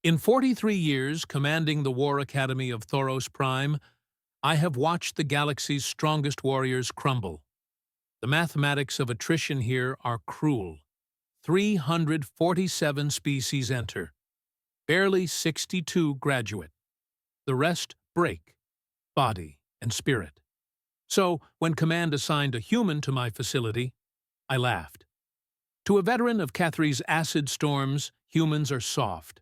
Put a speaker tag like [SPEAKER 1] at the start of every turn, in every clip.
[SPEAKER 1] In 43 years commanding the War Academy of Thoros Prime, I have watched the galaxy's strongest warriors crumble. The mathematics of attrition here are cruel. 347 species enter. Barely 62 graduate. The rest break, body and spirit. So, when command assigned a human to my facility, I laughed. To a veteran of Catheri's acid storms, humans are soft,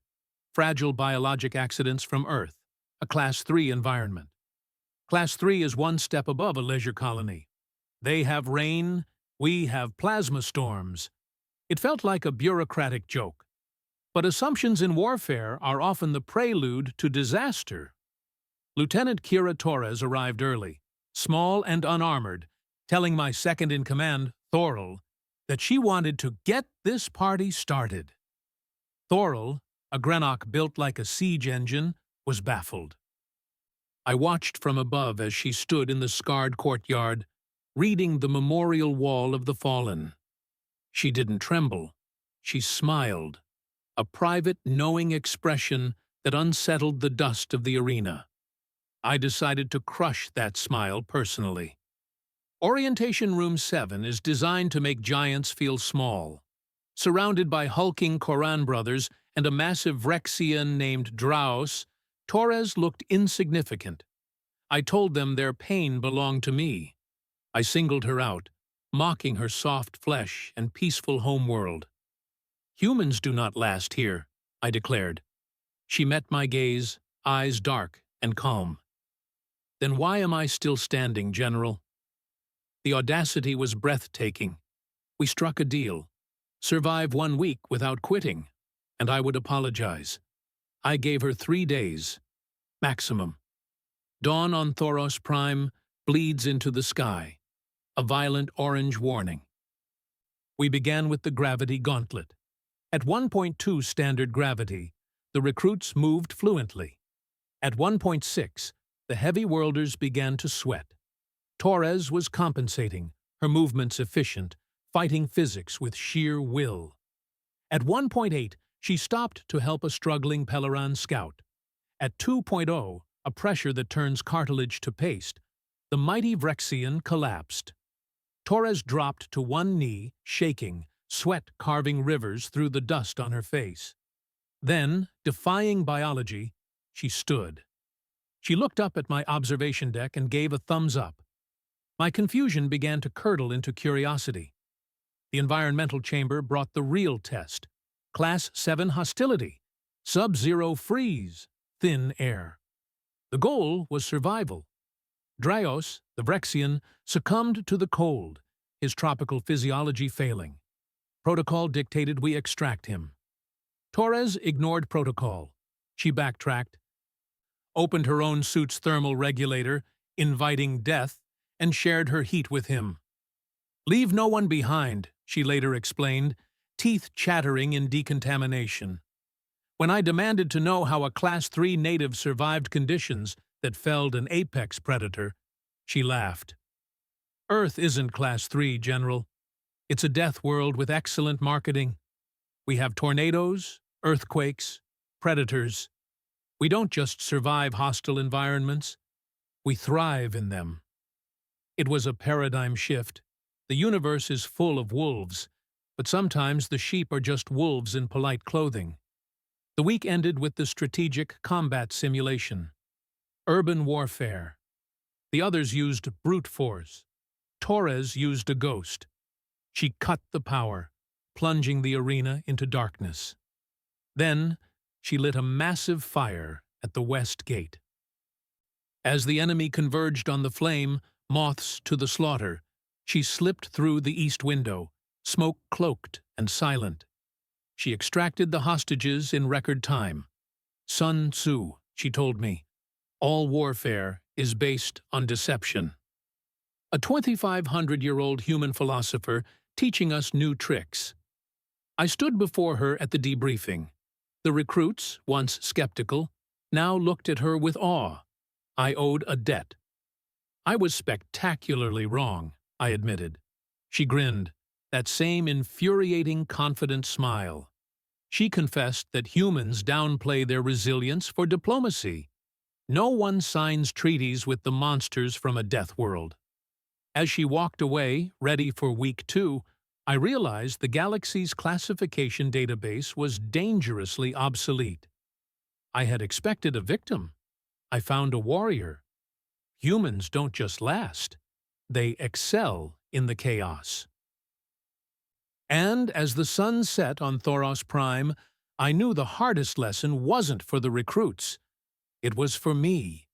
[SPEAKER 1] fragile biologic accidents from Earth, a Class 3 environment. Class 3 is one step above a leisure colony. They have rain, we have plasma storms. It felt like a bureaucratic joke. But assumptions in warfare are often the prelude to disaster. Lieutenant Kira Torres arrived early, small and unarmored, telling my second-in-command, Thoril, that she wanted to get this party started. Thoril, a Greenock built like a siege engine, was baffled. I watched from above as she stood in the scarred courtyard, reading the memorial wall of the fallen. She didn't tremble. She smiled, a private, knowing expression that unsettled the dust of the arena. I decided to crush that smile personally. Orientation Room 7 is designed to make giants feel small. Surrounded by hulking Koran brothers and a massive Vrexian named Draos, Torres looked insignificant. I told them their pain belonged to me. I singled her out, mocking her soft flesh and peaceful homeworld. Humans do not last here, I declared. She met my gaze, eyes dark and calm. Then why am I still standing, General? The audacity was breathtaking. We struck a deal. Survive 1 week without quitting, and I would apologize. I gave her 3 days. Maximum. Dawn on Thoros Prime bleeds into the sky. A violent orange warning. We began with the gravity gauntlet. At 1.2 standard gravity, the recruits moved fluently. At 1.6, the heavy worlders began to sweat. Torres was compensating, her movements efficient, fighting physics with sheer will. At 1.8, she stopped to help a struggling Peleran scout. At 2.0, a pressure that turns cartilage to paste, the mighty Vrexian collapsed. Torres dropped to one knee, shaking, sweat carving rivers through the dust on her face. Then, defying biology, she stood. She looked up at my observation deck and gave a thumbs up. My confusion began to curdle into curiosity. The environmental chamber brought the real test. Class 7 hostility, sub-zero freeze, thin air. The goal was survival. Draos, the Vrexian, succumbed to the cold, his tropical physiology failing. Protocol dictated we extract him. Torres ignored protocol. She backtracked, opened her own suit's thermal regulator, inviting death, and shared her heat with him. Leave no one behind, she later explained, teeth chattering in decontamination. When I demanded to know how a Class 3 native survived conditions that felled an apex predator, she laughed. Earth isn't Class 3, General. It's a death world with excellent marketing. We have tornadoes, earthquakes, predators. We don't just survive hostile environments, we thrive in them. It was a paradigm shift. The universe is full of wolves, but sometimes the sheep are just wolves in polite clothing. The week ended with the strategic combat simulation. Urban warfare. The others used brute force. Torres used a ghost. She cut the power, plunging the arena into darkness. Then, she lit a massive fire at the west gate. As the enemy converged on the flame, moths to the slaughter, she slipped through the east window, smoke-cloaked and silent. She extracted the hostages in record time. Sun Tzu, she told me, all warfare is based on deception. A 2,500-year-old human philosopher teaching us new tricks. I stood before her at the debriefing. The recruits, once skeptical, now looked at her with awe. I owed a debt. I was spectacularly wrong, I admitted. She grinned, that same infuriating, confident smile. She confessed that humans downplay their resilience for diplomacy. No one signs treaties with the monsters from a death world. As she walked away, ready for week 2, I realized the galaxy's classification database was dangerously obsolete. I had expected a victim. I found a warrior. Humans don't just last. They excel in the chaos. And as the sun set on Thoros Prime, I knew the hardest lesson wasn't for the recruits. It was for me.